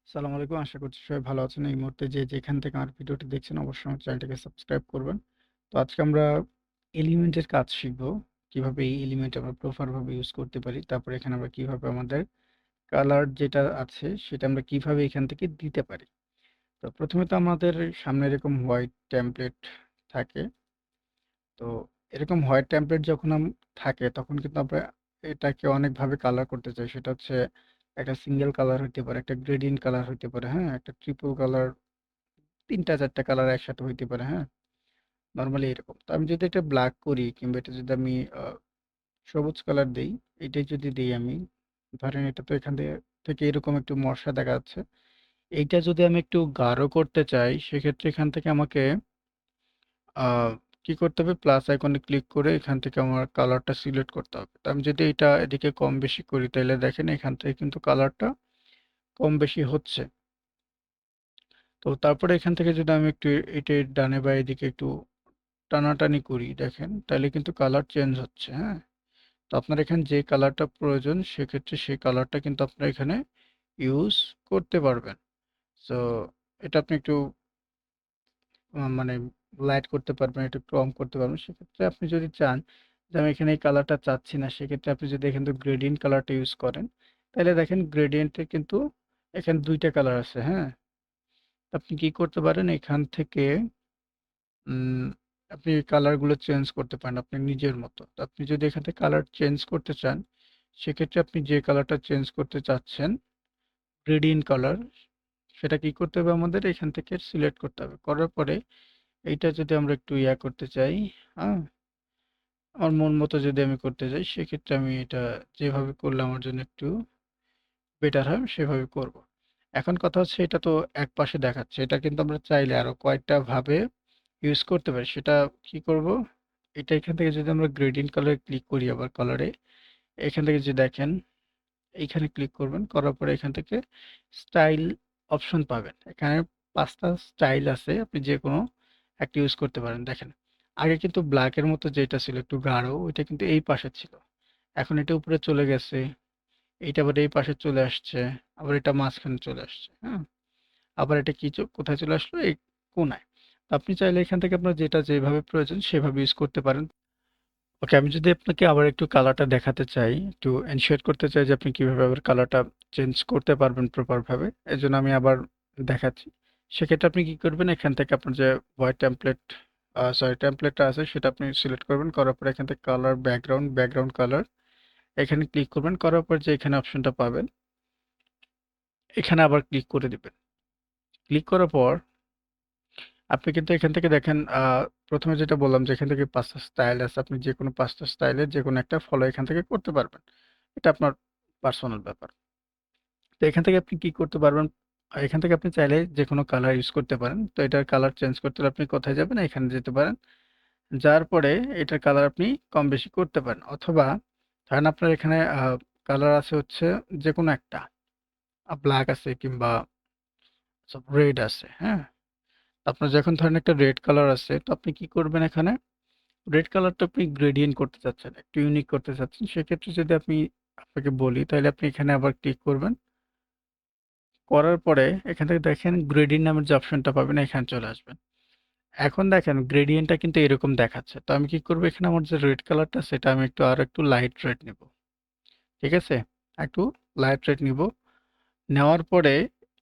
আসসালামু আলাইকুম। আশা করছি সবাই ভালো আছেন। এই মুহূর্তে যে যেখান থেকে আমার ভিডিওটি দেখছেন অবশ্যই আমার চ্যানেলটিকে সাবস্ক্রাইব করবেন। তো আজকে আমরা এলিমেন্টের কাজ শিখব। কিভাবে এই এলিমেন্ট আমরা প্রপার ভাবে ইউজ করতে পারি। তারপরে এখানে আমরা কিভাবে আমাদের কালার যেটা আছে সেটা আমরা কিভাবে এখান থেকে দিতে পারি। তো প্রথমে তো আমাদের সামনে এরকম হোয়াইট টেমপ্লেট থাকে। তো এরকম হোয়াইট টেমপ্লেট যখন থাকে তখন কিন্তু আমরা এটাকে অনেকভাবে কালার করতে চাই। সেটা হচ্ছে একটা সিঙ্গেল কালার হইতে পারে, একটা গ্রেডিয়েন্ট কালার হইতে পারে, হ্যাঁ? একটা ট্রিপল কালার, ৩টা ৪টা কালার একসাথে হইতে পারে, হ্যাঁ? নরমালি এরকম। তো আমি যদি এটা ব্ল্যাক করি কিংবা এটা যদি আমি সবুজ কালার দেই, এটাই যদি দেই আমি, ধরেন এটা তো এখান থেকে এরকম একটু মসা দেখা যাচ্ছে। এইটা যদি আমি একটু গাঢ় করতে চাই সেক্ষেত্রে এখান থেকে আমাকে আ কি করতে হবে? প্লাস আইকনে ক্লিক করে এখান থেকে আমার কালারটা সিলেক্ট করতে হবে। তো আমি যদি এটা এদিকে কম বেশি করি তাইলে দেখেন এখান থেকে কিন্তু কালারটা কম বেশি হচ্ছে। তো তারপরে এখান থেকে যদি আমি একটু এটার ডানে বা এদিকে একটু টানাটানি করি দেখেন তাহলে কিন্তু কালার চেঞ্জ হচ্ছে, হ্যাঁ? তো আপনার এখানে যে কালারটা প্রয়োজন সেক্ষেত্রে সেই কালারটা কিন্তু আপনার এখানে ইউজ করতে পারবেন। সো এটা আপনি একটু মানে লাইট করতে পারবেন, একটু কম করতে পারবেন। সেক্ষেত্রে আপনি যদি চান যে আমি এখানে এই কালারটা চাচ্ছি না, সেক্ষেত্রে আপনি যদি এখান থেকে গ্রেডিয়েন্ট কালারটা ইউজ করেন তাহলে দেখেন গ্রেডিয়েন্টে কিন্তু এখানে ২টা কালার আছে, হ্যাঁ? আপনি কি করতে পারেন এখান থেকে উম আপনি কালারগুলো চেঞ্জ করতে পারেন আপনার নিজের মতো। তো আপনি যদি এখান থেকে কালার চেঞ্জ করতে চান, সেক্ষেত্রে আপনি যে কালারটা চেঞ্জ করতে চাচ্ছেন, গ্রেডিয়েন্ট কালার, সেটা কি করতে হবে আমাদের এখান থেকে সিলেক্ট করতে হবে। করার পরে এইটা যদি আমরা একটু করতে চাই, হ্যাঁ? আমার মন মতো যদি আমি করতে চাই, সেক্ষেত্রে আমি এটা যেভাবে করলে আমার জন্য একটু বেটার হয়, আমি সেভাবে করব। এখন কথা হচ্ছে এটা তো একপাশে দেখাচ্ছে। এটা কিন্তু আমরা চাইলে আরো কয়েকটা ভাবে ইউজ করতে পারি। সেটা কি করব? এটা এখান থেকে যদি আমরা গ্রেডিয়েন্ট কালারে ক্লিক করি আবার কালারে, এখান থেকে যে দেখেন এইখানে ক্লিক করবেন। করার পরে এখান থেকে স্টাইল অপশন পাবেন। এখানে ৫ টা স্টাইল আছে। আপনি যেকোনো একটা ইউজ করতে পারেন। দেখেন, আগে কিন্তু ব্ল্যাক এর মতো যেটা ছিল একটু গাঢ়, ওইটা কিন্তু এই পাশে ছিল। এখন এটা উপরে চলে গেছে। এইটা আবার এই পাশে চলে আসছে। আবার এটা মাঝখানে চলে আসছে। হ্যাঁ? আবার এটা কি কোথায় চলে আসলো? এই কোণায়। তো আপনি চাইলে এখান থেকে আপনার যেটা যেভাবে প্রয়োজন সেভাবে ইউজ করতে পারেন। ওকে, আমি যদি আপনাকে আবার একটু কালারটা দেখাতে চাই, একটু এনশিওর করতে চাই যে আপনি কিভাবে আবার কালারটা চেঞ্জ করতে পারবেন প্রপার ভাবে। এজন্য আমি আবার দেখাচ্ছি। সেক্ষেত্রে আপনি কি করবেন? এখান থেকে আপনার যে হোয়াইট টেমপ্লেট টেমপ্লেটটা আছে সেটা আপনি সিলেক্ট করবেন। করার পরে এখান থেকে কালার ব্যাকগ্রাউন্ড কালার এখানে ক্লিক করবেন। করার পর যে এখানে অপশনটা পাবেন, এখানে আবার ক্লিক করে দিবেন। ক্লিক করার পর আপনি কিন্তু এখান থেকে দেখেন ১ম এ যেটা বললাম যে এখান থেকে ৫ টা স্টাইল আছে। আপনি যেকোনো ৫ টা স্টাইলের যেকোনো একটা ফলো এখান থেকে করতে পারবেন। এটা আপনার পার্সোনাল ব্যাপার। তো এখান থেকে আপনি কি করতে পারবেন? এখান থেকে আপনি চাইলে যেকোনো কালার ইউজ করতে পারেন। তো এটার কালার চেঞ্জ করতে হলে আপনি কোথায় যাবেন? এখানে যেতে পারেন। যাওয়ার পরে এটার কালার আপনি কম বেশি করতে পারেন। অথবা ধরেন আপনার এখানে কালার আছে হচ্ছে যেকোনো একটা। ব্লাক আছে কিংবা রেড আছে, হ্যাঁ? আপনার যখন ধরেন একটা রেড কালার আছে, তো আপনি কি করবেন এখানে? রেড কালারটা আপনি গ্রেডিয়েন্ট করতে চাচ্ছেন, একটু ইউনিক করতে চাচ্ছেন। সেক্ষেত্রে যদি আপনাকে বলি তাহলে আপনি এখানে আবার ক্লিক করবেন। করার পরে এখান থেকে দেখেন গ্রেডিয়েন্ট নামের যে অপশনটা পাবেন এখানে চলে আসবেন। এখন দেখেন গ্রেডিয়েন্টটা কিন্তু এরকম দেখাচ্ছে। তো আমি কি করব এখানে আমার যে রেড কালারটা সেটা আমি আরেকটু লাইট রেড নিব। ঠিক আছে? একটু লাইট রেড নিব। নেওয়ার পরে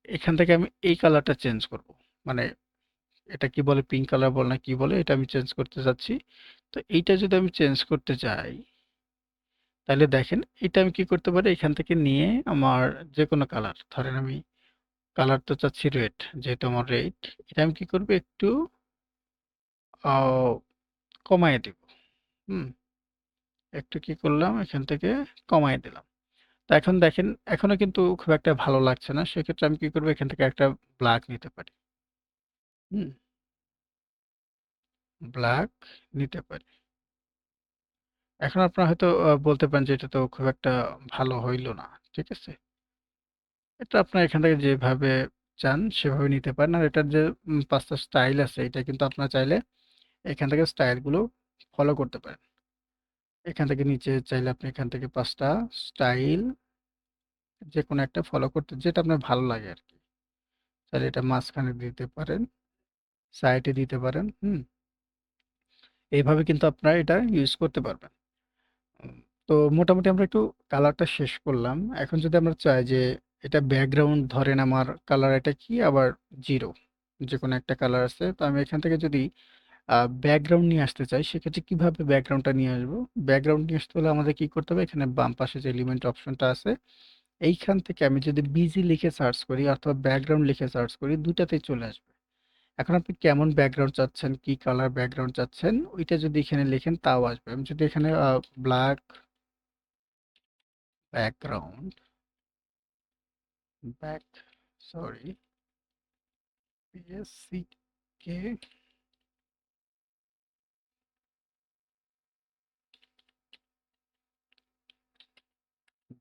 এখান থেকে আমি এই কালারটা চেঞ্জ করব। মানে এটা কি বলে পিঙ্ক কালার বলে না কি বলে এটা আমি চেঞ্জ করতে চাচ্ছি। তো এইটা যদি আমি চেঞ্জ করতে চাই তাহলে দেখেন এটা আমি কি করতে পারি এখান থেকে নিয়ে আমার যেকোনো কালার ধরেন আমি কালার তো চাচ্ছি রেড যেহেতু আমার রেড এটা আমি কি করব একটু আহ, কমায় দিব। হুম, একটু কি করলাম এখান থেকে কমায় দিলাম। তো এখন দেখেন এখনো কিন্তু খুব একটা ভালো লাগছে না, সেক্ষেত্রে আমি কি করবো এখান থেকে একটা ব্ল্যাক নিতে পারি। হুম, ব্ল্যাক নিতে পারি। এখন আপনারা হয়তো বলতে পারেন যে এটা তো খুব একটা ভালো হইল না। ঠিক আছে, এটা আপনার এখান থেকে যেভাবে চান সেভাবে নিতে পারেন। আর এটার যে ৫ টা স্টাইল আছে এটা কিন্তু আপনার চাইলে এখান থেকে স্টাইলগুলো ফলো করতে পারেন। এখান থেকে নিচে চাইলে আপনি এখান থেকে ৫ টা স্টাইল যেকোনো একটা ফলো করতে যেটা আপনার ভালো লাগে আরকি। তাহলে এটা মাঝখানে দিতে পারেন, সাইডে দিতে পারেন। এইভাবে কিন্তু আপনারা এটা ইউজ করতে পারবেন। উম, তো মোটামুটি আমরা একটু কালারটা শেষ করলাম। এখন যদি আমরা চাই যে এটা ব্যাকগ্রাউন্ড, ধরেন আমার কালার এটা কি, আবার জিরো, যে কোনো একটা কালার আছে, তো আমি এখান থেকে যদি ব্যাকগ্রাউন্ড নিয়ে আসতে চাই, সেক্ষেত্রে কিভাবে ব্যাকগ্রাউন্ডটা নিয়ে আসবো? ব্যাকগ্রাউন্ড নিয়ে আসতে হলে আমাদের কি করতে হবে? এখানে বাম পাশে যে এলিমেন্ট অপশনটা আছে, এইখান থেকে আমি যদি বিজি লিখে সার্চ করি অথবা ব্যাকগ্রাউন্ড লিখে সার্চ করি, দুটাতেই চলে আসবে। এখন আপনি কেমন ব্যাকগ্রাউন্ড চাচ্ছেন, কি কালার ব্যাকগ্রাউন্ড চাচ্ছেন, ওইটা যদি এখানে লেখেন তাও আসবে। আমি যদি এখানে black background, back, sorry, PSC কে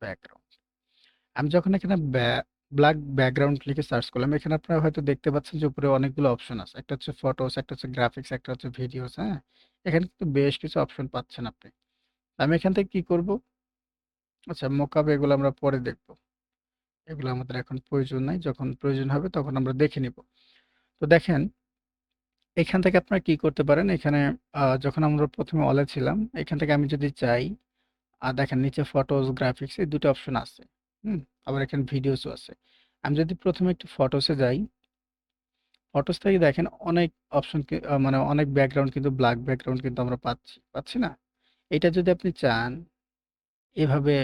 ব্যাকগ্রাউন্ড, আমি যখন এখানে ব্ল্যাক ব্যাকগ্রাউন্ড লিখে সার্চ করলাম, এখানে আপনারা হয়তো দেখতে পাচ্ছেন যে উপরে অনেকগুলো অপশন আছে। একটা হচ্ছে ফটোস, একটা হচ্ছে গ্রাফিক্স, একটা হচ্ছে ভিডিওস। হ্যাঁ, এখানে কিন্তু বেশ কিছু অপশন পাচ্ছেন আপনি। আমি এখান থেকে কি করব? আচ্ছা, মোকাবে এগুলো আমরা পরে দেখব, এগুলো আমাদের এখন প্রয়োজন নাই, যখন প্রয়োজন হবে তখন আমরা দেখে নিব। তো দেখেন, এখান থেকে আপনারা কি করতে পারেন, এখানে যখন আমরা প্রথমে অলে ছিলাম, এখান থেকে আমি যদি চাই, দেখেন নিচে ফটোস, গ্রাফিক্স, এই দুটো অপশন আছে। হুম, আবার এখানে ভিডিওসও আছে। আমি যদি প্রথমে একটু ফটোসে যাই, ফটোস থেকে দেখেন অনেক অপশন, মানে অনেক ব্যাকগ্রাউন্ড কিন্তু ব্ল্যাক ব্যাকগ্রাউন্ড কিন্তু আমরা পাচ্ছি না? এটা যদি আপনি চান, এভাবে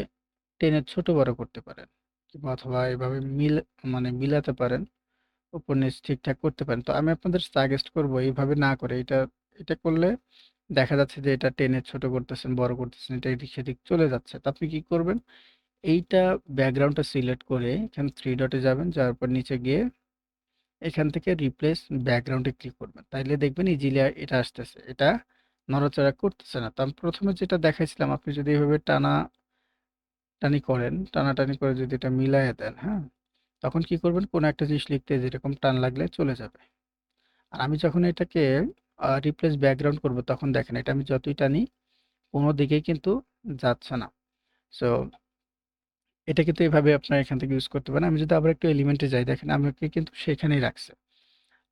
টেনে ছোট বড় করতে পারেন, কিংবা অথবা এভাবে মানে মিলাতে পারেন, উপর নিচ ঠিকঠাক করতে পারেন। তো আমি আপনাদের সাজেস্ট করব এইভাবে না করে, এটা এটা করলে দেখা যাচ্ছে যে এটা টেনে ছোট করতেছেন, বড় করতেছেন, এটা এদিক সেদিক চলে যাচ্ছে। তো আপনি কি করবেন, এইটা ব্যাকগ্রাউন্ডটা সিলেক্ট করে এখানে থ্রি ডটে যাবেন, যাওয়ার পর নিচে গিয়ে এখান থেকে রিপ্লেস ব্যাকগ্রাউন্ডে ক্লিক করবেন। তাইলে দেখবেন ইজিলি এটা আসতেছে, এটা নড়াচড়া করতেছে না। তো আমি প্রথমে যেটা দেখাইছিলাম, আপনি যদি এভাবে টানাটানি করেন, টানাটানি করে যদি এটা মিলাইয়া দেন, হ্যাঁ, তখন কি করবেন, কোনো একটা জিনিস লিখতে যেরকম টান লাগলে চলে যাবে। আর আমি যখন এটাকে রিপ্লেস ব্যাকগ্রাউন্ড করব, তখন দেখেন এটা আমি যতই টানি কোনো দিকেই কিন্তু যাচ্ছে না। সো এটা কিন্তু এভাবে আপনার এখান থেকে ইউজ করতে পারেন। আমি যদি আবার একটু এলিমেন্টে যাই, দেখেন আমাকে কিন্তু সেখানেই রাখছে।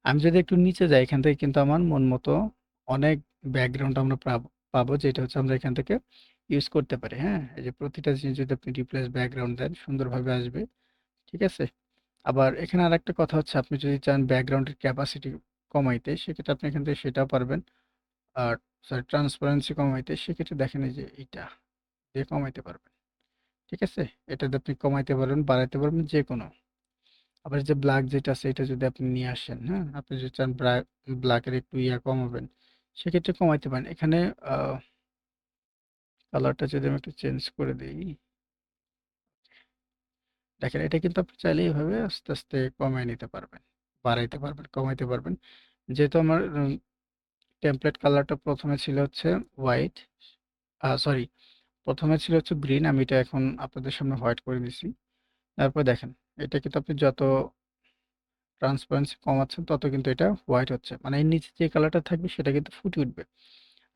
আমি যদি একটু নিচে যাই, এখান থেকে কিন্তু আমার মন মতো অনেক ব্যাকগ্রাউন্ড আমরা পাবো, যেটা হচ্ছে আমরা এখান থেকে ইউজ করতে পারি। হ্যাঁ, এই যে প্রতিটা জিনিস যদি আপনি রিপ্লেস ব্যাকগ্রাউন্ড দেন, সুন্দরভাবে আসবে। ঠিক আছে? আবার এখানে আরেকটা কথা হচ্ছে, আপনি যদি চান ব্যাকগ্রাউন্ডের ক্যাপাসিটি কমাইতে, সেক্ষেত্রে আপনি এখান থেকে সেটাও পারবেন। আর সরি, ট্রান্সপারেন্সি কমাইতে, সেক্ষেত্রে দেখেন এই যে এইটা দিয়ে কমাইতে পারবেন। ঠিক আছে? এটা দিয়ে আপনি কমাইতে পারবেন, বাড়াইতে পারবেন, যে কোনো। আবার যে ব্ল্যাক যেটা আছে, এটা যদি আপনি নিয়ে আসেন, হ্যাঁ, আপনি যদি চান ব্ল্যাকের একটু কমাবেন, সেক্ষেত্রে কমাইতে পারেন। এখানে কালারটা যদি আমি একটু চেঞ্জ করে দিই, দেখেন এটা কিন্তু আপনি চাইলে এভাবে আস্তে আস্তে কমায় নিতে পারবেন, বাড়াইতে পারবেন, কমাইতে পারবেন। যেহেতু আমার টেমপ্লেট কালারটা প্রথমে ছিল হচ্ছে হোয়াইট, সরি, প্রথমে ছিল হচ্ছে গ্রিন, আমি এটা এখন আপনাদের সামনে হোয়াইট করে দিছি। তারপর দেখেন, এটা কিন্তু আপনি যত ট্রান্সপারেন্সি কমাচ্ছেন তত কিন্তু এটা হোয়াইট হচ্ছে, মানে এর নিচে যে কালারটা থাকবে সেটা কিন্তু ফুটে উঠবে।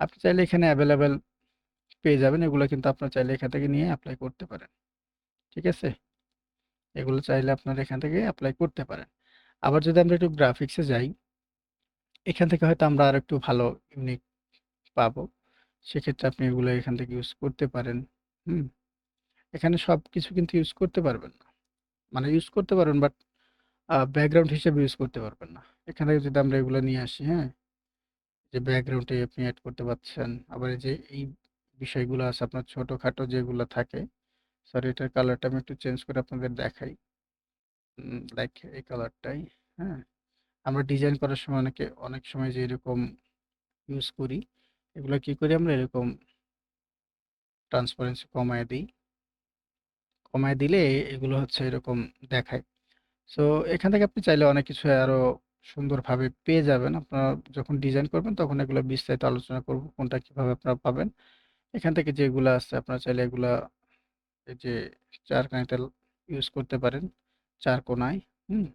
আপনি চাইলে এখানে অ্যাভেলেবেল পেয়ে যাবেন, এগুলো কিন্তু আপনার চাইলে এখান থেকে নিয়ে অ্যাপ্লাই করতে পারেন। ঠিক আছে? এগুলো চাইলে আপনারা এখান থেকে অ্যাপ্লাই করতে পারেন। আবার যদি আমরা একটু গ্রাফিক্সে যাই, এখান থেকে হয়তো আমরা আর একটু ভালো ইউনিক পাবো। সেক্ষেত্রে আপনি এগুলো এখান থেকে ইউজ করতে পারেন। হুম, এখানে সব কিছু কিন্তু ইউজ করতে পারবেন না, মানে ইউজ করতে পারবেন, বাট ব্যাকগ্রাউন্ড হিসেবে ইউজ করতে পারবেন না। এখান থেকে যদি আমরা এগুলো নিয়ে আসি, হ্যাঁ, যে ব্যাকগ্রাউন্ডে আপনি অ্যাড করতে পারছেন। আবার এই যে এই বিষয়গুলো আছে আপনার ছোটখাটো যেগুলো থাকে, সরি, এটার কালারটা আমি একটু চেঞ্জ করে আপনাদের দেখাই। লাইক এই কালারটাই। হ্যাঁ, আমরা ডিজাইন করার সময় অনেক সময় যে এরকম ইউজ করি, এগুলো কি করি, আমরা এরকম ট্রান্সপারেন্সি কমায় দিই, কমায় দিলে এগুলো হচ্ছে এরকম দেখায়। সো এখান থেকে আপনি চাইলে অনেক কিছু আরো সুন্দরভাবে পেয়ে যাবেন। আপনারা যখন ডিজাইন করবেন তখন এগুলো বিস্তারিত আলোচনা করব, কোনটা কিভাবে আপনারা পাবেন। এখান থেকে যেগুলো আছে আপনারা চাইলে এগুলা, এই যে চার কানিতে ইউজ করতে পারেন, চার কোনায়। হুম,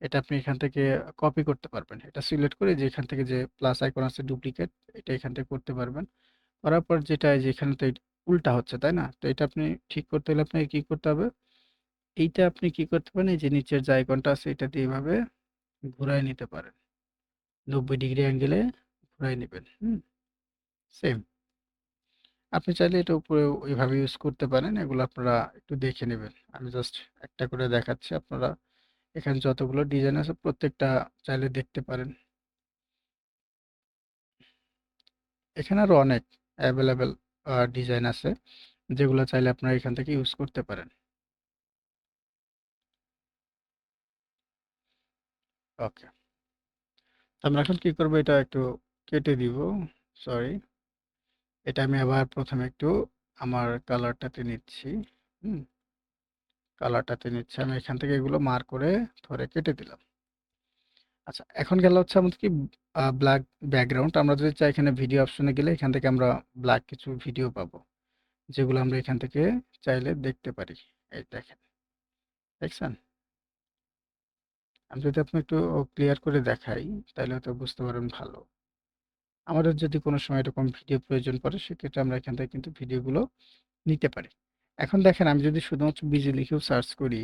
এটা আপনি এখান থেকে কপি করতে পারবেন। এটা সিলেক্ট করে যে এখান থেকে যে প্লাস আইকন আছে ডুপ্লিকেট, এটা এখান থেকে করতে পারবেন। করার পর যেটা এই যে এখানে তো উল্টা হচ্ছে, তাই না? তো এটা আপনি ঠিক করতে হলে আপনাকে কি করতে হবে, এইটা আপনি কি করতে পারেন, এই যে নিচের যে আইকনটা আছে এটা দিয়ে এভাবে ঘুরায় নিতে পারেন। 90 ডিগ্রি অ্যাঙ্গেলে ঘুরায় নিবেন। সেম। আপনি চাইলে এটা উপরেও এভাবে ইউজ করতে পারেন। এগুলো আপনারা একটু দেখে নেবেন। আমি জাস্ট একটা করে দেখাচ্ছি। আপনারা এখানে যতগুলো ডিজাইন আছে প্রত্যেকটা চাইলে দেখতে পারেন। এখানে আরো অনেক অ্যাভেলেবেল ডিজাইন আছে যেগুলো চাইলে আপনারা এখান থেকে ইউজ করতে পারেন। ওকে। আমরা এখন কি করব, এটা একটু কেটে দিব। সরি। এটা আমি আবার প্রথমে একটু আমার কালারটাতে নিচ্ছি। হুম কালারটাতে নিচ্ছি আমি এখান থেকে এগুলো মার্ক করে ধরে কেটে দিলাম। আচ্ছা, এখন গেল হচ্ছে আমাদের কি ব্ল্যাক ব্যাকগ্রাউন্ড। আমরা যদি চাই এখানে ভিডিও অপশনে গেলে এখান থেকে আমরা ব্ল্যাক কিছু ভিডিও পাবো, যেগুলো আমরা এখান থেকে চাইলে দেখতে পারি। এই দেখেন, দেখছেন? আমি যদি আপনি একটু ক্লিয়ার করে দেখাই তাহলে হয়তো বুঝতে পারবেন ভালো। আমাদের যদি কোনো সময় এরকম ভিডিও প্রয়োজন পড়ে সেক্ষেত্রে আমরা এখান থেকে কিন্তু ভিডিওগুলো নিতে পারি। এখন দেখেন, আমি যদি শুধুমাত্র বিজি লিখেও সার্চ করি,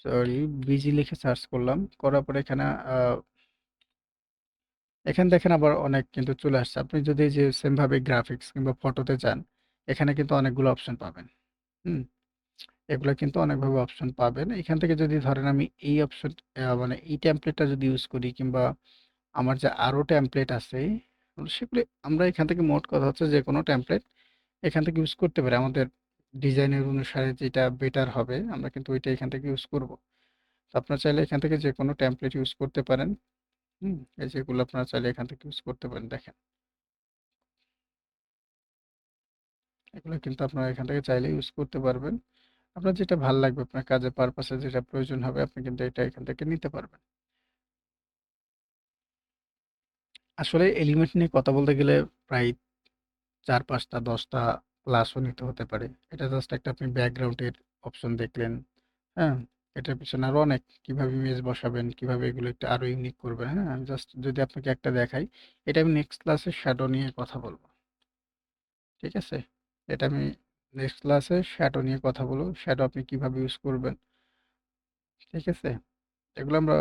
সরি, বিজি লিখে সার্চ করলাম, করার পরে এখানে এখানে দেখেন আবার অনেক কিন্তু চলে আসছে। আপনি যদি এই যে সেম ভাবে গ্রাফিক্স কিংবা ফটোতে যান, এখানে কিন্তু অনেকগুলো অপশন পাবেন। হুম এগুলা কিন্তু অনেকভাবে অপশন পাবেন। এখান থেকে যদি ধরেন আমি এই অপশন মানে এই টেমপ্লেটটা যদি ইউজ করি, কিংবা আমার যে আরো টেমপ্লেট আছে সেগুলো আমরা এখান থেকে, মোট কথা হচ্ছে যে কোনো টেমপ্লেট এখান থেকে ইউজ করতে পারি। আমাদের ডিজাইনের অনুসারে যেটা বেটার হবে আমরা কিন্তু ওইটা এখান থেকে ইউজ করব। তো আপনারা চাইলে এখান থেকে যে কোনো টেমপ্লেট ইউজ করতে পারেন। এই যেগুলো আপনারা চাইলে এখান থেকে ইউজ করতে পারেন, দেখেন এগুলো কিন্তু আপনারা এখান থেকে চাইলে ইউজ করতে পারবেন। আপনার যেটা ভাল লাগবে, আপনার কাজের পারপাসে যেটা প্রয়োজন হবে আপনি কিন্তু এটা এখান থেকে নিতে পারবেন। আসলে এলিমেন্ট নিয়ে কথা বলতে গেলে প্রায় ৪-৫টা ১০টা ক্লাসও নিতে হতে পারে। এটা জাস্ট একটা আপনি ব্যাকগ্রাউন্ডের অপশন দেখলেন। হ্যাঁ? এটার পিছনে আরো অনেক, কিভাবে ইমেজ বসাবেন, কিভাবে এগুলো একটু আরো ইউনিক করবেন। হ্যাঁ? আমি জাস্ট যদি আপনাকে একটা দেখাই, এটা আমি নেক্সট ক্লাসে শ্যাডো নিয়ে কথা বলব। ঠিক আছে? এটা আমি নেক্সট ক্লাসে শ্যাডো নিয়ে কথা বলব। শ্যাডো আপনি কিভাবে ইউজ করবেন। ঠিক আছে? এগুলো আমরা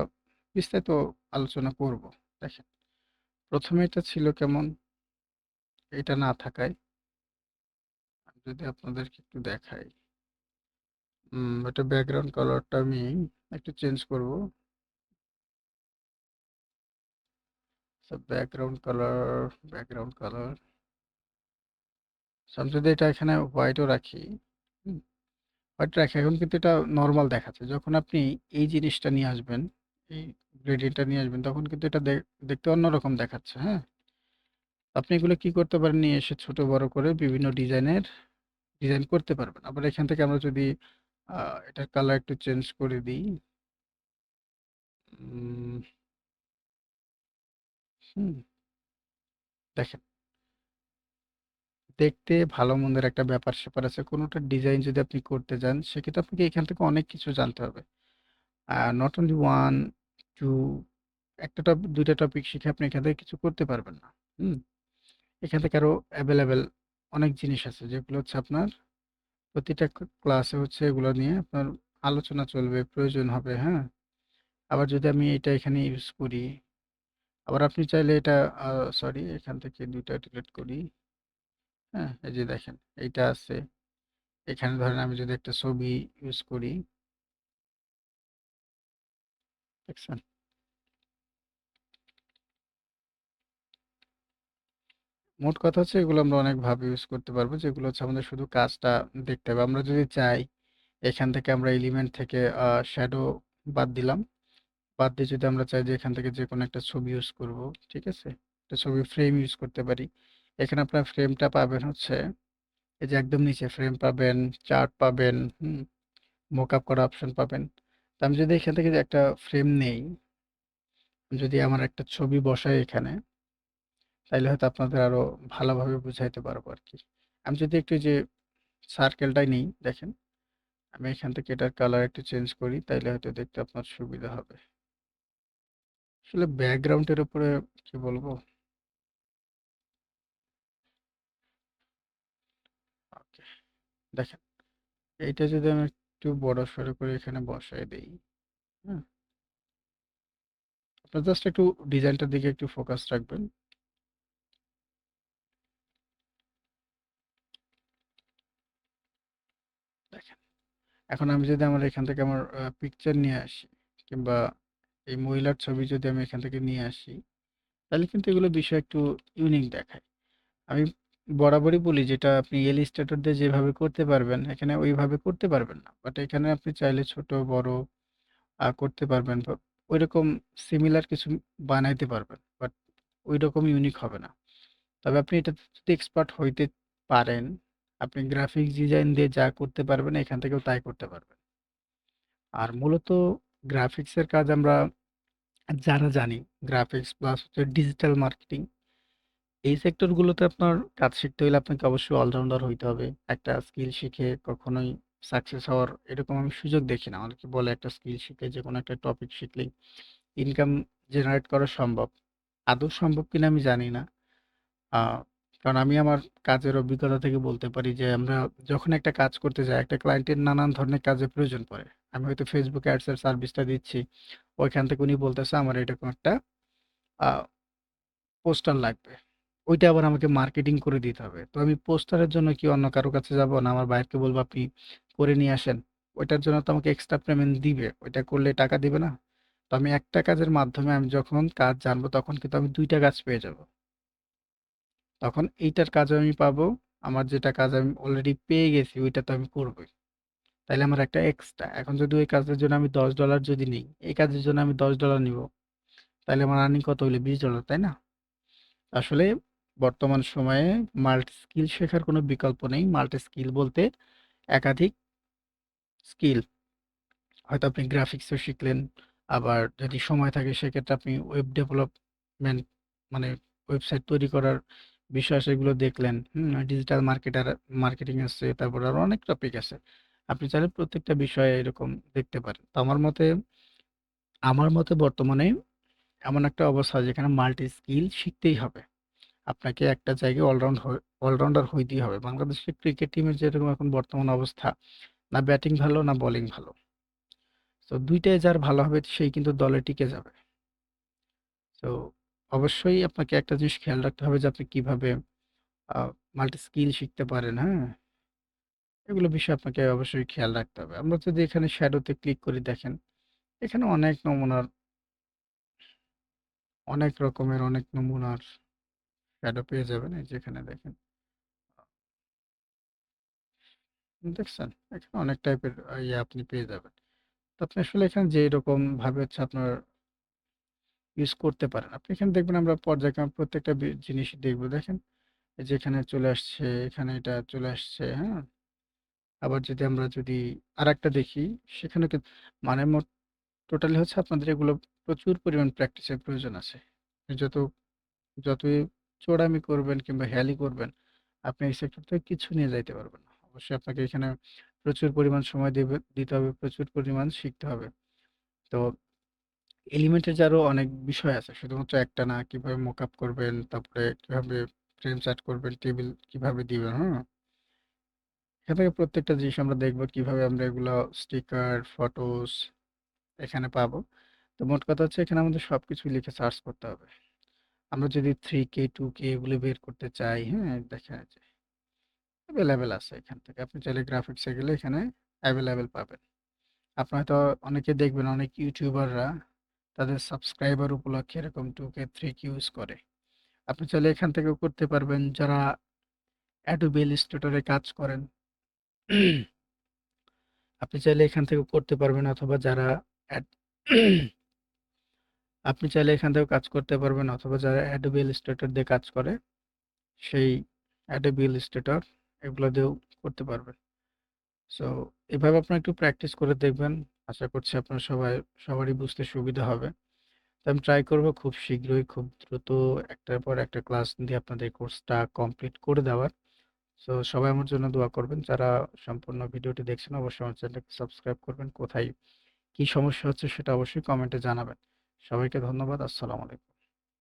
বিস্তারিত আলোচনা করব। দেখেন, ১ম এ এটা ছিল কেমন, এটা না থাকায় আমি যদি আপনাদেরকে একটু দেখাই। এটা ব্যাকগ্রাউন্ড কালারটা আমি একটু চেঞ্জ করব। সো ব্যাকগ্রাউন্ড কালার আমি যদি এটা এখানে হোয়াইটও রাখি, হোয়াইট রাখি, এখন কিন্তু এটা নরমাল দেখাচ্ছে। যখন আপনি এই জিনিসটা নিয়ে আসবেন, এই গ্রেডিয়েন্টটা নিয়ে আসবেন, তখন কিন্তু এটা দেখতে অন্যরকম দেখাচ্ছে। হ্যাঁ? আপনি এগুলো কি করতে পারেন, নিয়ে এসে ছোট বড় করে বিভিন্ন ডিজাইন করতে পারবেন। আবার এখান থেকে আমরা যদি এটার কালার একটু চেঞ্জ করে দিই। উম, হুম, দেখেন, দেখতে ভালো মন্দের একটা ব্যাপার-স্যাপার আছে। কোনোটা ডিজাইন যদি আপনি করতে যান, সেক্ষেত্রে আপনাকে এখান থেকে অনেক কিছু জানতে হবে। নট অনলি 1, 2, একটা ২ টা টপিক শিখে আপনি এখান থেকে কিছু করতে পারবেন না। হুম? এখান থেকে আরো এভেইলেবল অনেক জিনিস আছে যেগুলো হচ্ছে আপনার প্রতিটা ক্লাসে হচ্ছে এগুলো নিয়ে আপনার আলোচনা চলবে, প্রয়োজন হবে। হ্যাঁ? আবার যদি আমি এটা এখানে ইউজ করি, আবার আপনি চাইলে এটা আ সরি, এখান থেকে ২ টা ডিলিট করি। হ্যাঁ? এই যে দেখেন, এইটা আছে। এখানে ধরেন আমি যদি একটা ছবি ইউজ করি, দেখছেন? মোট কথা হচ্ছে এগুলো আমরা অনেকভাবে ইউজ করতে পারবো, যেগুলো হচ্ছে আমাদের শুধু কাজটা দেখতে হবে। আমরা যদি চাই এখান থেকে আমরা এলিমেন্ট থেকে শ্যাডো বাদ দিলাম। বাদ দিয়ে যদি আমরা চাই যে এখান থেকে যেকোনো একটা ছবি ইউজ করব, ঠিক আছে? একটা ছবি ফ্রেম ইউজ করতে পারি। এখানে আপনার ফ্রেমটা পাবেন হচ্ছে এই যে একদম নিচে ফ্রেম পাবেন, চার্ট পাবেন, মোকআপ করা অপশন পাবেন। তো আমি যদি এখান থেকে যে একটা ফ্রেম নেই, যদি আমার একটা ছবি বসাই এখানে, তাইলে হয়তো আপনাদের আরো ভালোভাবে বুঝাইতে পারবো আরকি। আমি যদি একটু এই যে সার্কেলটাই নেই, দেখেন, আমি এখান থেকে এটার কালার একটু চেঞ্জ করি, তাইলে হয়তো দেখতে আপনার সুবিধা হবে। আসলে ব্যাকগ্রাউন্ডের উপরে কি বলবো? ওকে, দেখেন, এইটা যদি আমি একটু বড় সড়ো করে এখানে বসায় দেই। হ্যাঁ, আপনার জাস্ট একটু ডিজাইনটার দিকে একটু ফোকাস রাখবেন। দেখেন, এখন আমি যদি আমার এখান থেকে আমার পিকচার নিয়ে আসি, কিংবা এই মহিলার ছবি যদি আমি এখান থেকে নিয়ে আসি, তাহলে কিন্তু এগুলো বিষয় একটু ইউনিক দেখায়। আমি বরাবরই বলি, যেটা আপনি ইলাস্ট্রেটর দিয়ে যেভাবে করতে পারবেন এখানে ওইভাবে করতে পারবেন না, বাট এখানে আপনি চাইলে ছোট বড় করতে পারবেন, বা ওইরকম সিমিলার কিছু বানাইতে পারবেন, বাট ওই রকম ইউনিক হবে না। তবে আপনি এটা যদি এক্সপার্ট হইতে পারেন, আপনি গ্রাফিক্স ডিজাইন দিয়ে যা করতে পারবেন এখান থেকেও তাই করতে পারবেন। আর মূলত গ্রাফিক্সের কাজ আমরা যারা জানি, গ্রাফিক্স প্লাস হচ্ছে ডিজিটাল মার্কেটিং, এই সেক্টরগুলোতে আপনার কাজ শিখতে হলে আপনাকে অবশ্যই অলরাউন্ডার হইতে হবে। একটা স্কিল শিখে কখনোই সাকসেস হওয়ার এরকম আমি সুযোগ দেখি না। অনেকে বলে একটা স্কিল শিখে যে কোনো একটা টপিক শিখলেই ইনকাম জেনারেট করা সম্ভব। আদৌ সম্ভব কিনা আমি জানি না। আ কারণ আমি আমার কাজের অভিজ্ঞতা থেকে বলতে পারি যে আমরা যখন একটা কাজ করতে যাই, একটা ক্লায়েন্টের নানান ধরনের কাজের প্রয়োজন পড়ে। আমি হয়তো Facebook অ্যাডস এর সার্ভিসটা দিচ্ছি। ওইখান থেকে উনি বলতেছে আমার এরকম একটা আ পোস্টার লাগবে। ওইটা আবার আমাকে মার্কেটিং করে দিতে হবে। তো আমি পোস্টারের জন্য কি অন্য কারো কাছে যাব? না আমার ভাইকে বলব আপনি করে নিয়ে আসেন। ওইটার জন্য তো আমাকে এক্সট্রা পেমেন্ট দিবে। ওইটা করলে টাকা দিবে না? তো আমি একটা কাজের মাধ্যমে আমি যখন কাজ জানবো তখন কিন্তু আমি ২ টা কাজ পেয়ে যাব। তখন এইটার কাজও আমি পাবো। আমার যেটা কাজ আমি অলরেডি পেয়ে গেছি ওইটা তো আমি করবোই। তাইলে আমার একটা এক্সট্রা। এখন যদি ওই কাজের জন্য আমি $১০ যদি নেই, এই কাজের জন্য আমি $১০ নিবো। তাইলে আমার আর্নিং কত হইলো? $২০, তাই না? আসলে বর্তমান সময়ে মাল্টি স্কিল শেখার কোনো বিকল্প নেই। মাল্টি স্কিল বলতে একাধিক স্কিল। হয়তো আপনি গ্রাফিক্সও শিখলেন, আবার যদি সময় থাকে সেক্ষেত্রে আপনি ওয়েব ডেভেলপমেন্ট, মানে ওয়েবসাইট তৈরি করার বিষয় সেগুলো দেখলেন। ডিজিটাল মার্কেটিং আছে, তারপর আরো অনেক টপিক আছে। আপনি চাইলে প্রত্যেকটা বিষয়ে এরকম দেখতে পারেন। তো আমার মতে বর্তমানে এমন একটা অবস্থা যেখানে মাল্টি স্কিল শিখতেই হবে। আপনাকে একটা জায়গায় অলরাউন্ডার হইতেই হবে। বাংলাদেশের ক্রিকেট টিমের যেরকম এখন বর্তমান অবস্থা, না ব্যাটিং ভালো না বোলিং ভালো। তো ২ টায় যার ভালো হবে সেই কিন্তু দলে টিকে যাবে। তো অবশ্যই আপনাকে একটা জিনিস খেয়াল রাখতে হবে যে আপনি কিভাবে আ মাল্টি স্কিল শিখতে পারেন, হ্যাঁ? এগুলো বিষয়ে আপনাকে অবশ্যই খেয়াল রাখতে হবে। আমরা যদি এখানে শ্যাডোতে ক্লিক করি, দেখেন এখানে অনেক রকমের অনেক নমুনার শ্যাডো পেয়ে যাবেন। এই যে এখানে দেখেন। দেখছেন? এখানে অনেক টাইপের আপনি পেয়ে যাবেন। তো আপনি আসলে এখানে যেরকম ভাবে হচ্ছে আপনার ইউজ করতে পারেন। আপনি এখানে দেখবেন আমরা পর্যায়ক্রমে প্রত্যেকটা জিনিস দেখব। দেখেন এই যে এখানে চলে আসছে, এখানে এটা চলে আসছে, হ্যাঁ? আবার যদি আরেকটা দেখি, সেখানে মানে টোটালি হচ্ছে আপনাদের এগুলো প্রচুর পরিমাণ প্র্যাকটিসের প্রয়োজন আছে। আপনি যতই চোরামি করবেন কিংবা হেয়ালি করবেন, আপনি এই সেক্টর থেকে কিছু নিয়ে যাইতে পারবেন না। অবশ্যই আপনাকে এখানে প্রচুর পরিমাণ সময় দিতে হবে, প্রচুর পরিমাণ শিখতে হবে। তো এলিমেন্টের যে আরো অনেক বিষয় আছে। শুধুমাত্র একটা না, কিভাবে মকআপ করবেন, তারপরে কিভাবে ফ্রেম সেট করবেন, টেবিল কিভাবে দিবেন, হ্যাঁ? এখান থেকে প্রত্যেকটা জিনিস আমরা দেখব কিভাবে আমরা এগুলো স্টিকার, ফটোস এখানে পাবো। তো মোট কথা হচ্ছে এখানে আমাদের সবকিছু লিখে সার্চ করতে হবে। আমরা যদি 3K, 2K এগুলো বের করতে চাই, হ্যাঁ? দেখেন এই যে এভেইলেবল আছে এখান থেকে। আপনি চাইলে গ্রাফিক্সে গেলে এখানে এভেইলেবল পাবেন। আপনার হয়তো অনেকে দেখবেন অনেক ইউটিউবাররা তাদের সাবস্ক্রাইবার উপলক্ষে এরকম 2K, 3K ইউজ করে। আপনি চাইলে এখান থেকেও করতে পারবেন। যারা Adobe Illustrator এ কাজ করেন, আপনি চাইলে এখান থেকেও করতে পারবেন, অথবা যারা অ্যাড আপনি চাইলে এখান থেকেও কাজ করতে পারবেন, অথবা যারা Adobe Illustrator দিয়ে কাজ করে সেই Adobe Illustrator এগুলো দিয়েও করতে পারবেন। সো এভাবে আপনারা একটু প্র্যাকটিস করে দেখবেন। আশা করছি আপনার সবারই বুঝতে সুবিধা হবে। তো আমি ট্রাই করব খুব শীঘ্রই, খুব দ্রুত একটার পর একটা ক্লাস দিয়ে আপনাদের কোর্সটা কমপ্লিট করে দেওয়ার। সো সবাই আমার জন্য দোয়া করবেন। যারা সম্পূর্ণ ভিডিওটি দেখছেন অবশ্যই আমার চ্যানেলটাকে সাবস্ক্রাইব করবেন। কোথায় কি সমস্যা হচ্ছে সেটা অবশ্যই কমেন্টে জানাবেন। সবাইকে ধন্যবাদ। আসসালামু আলাইকুম।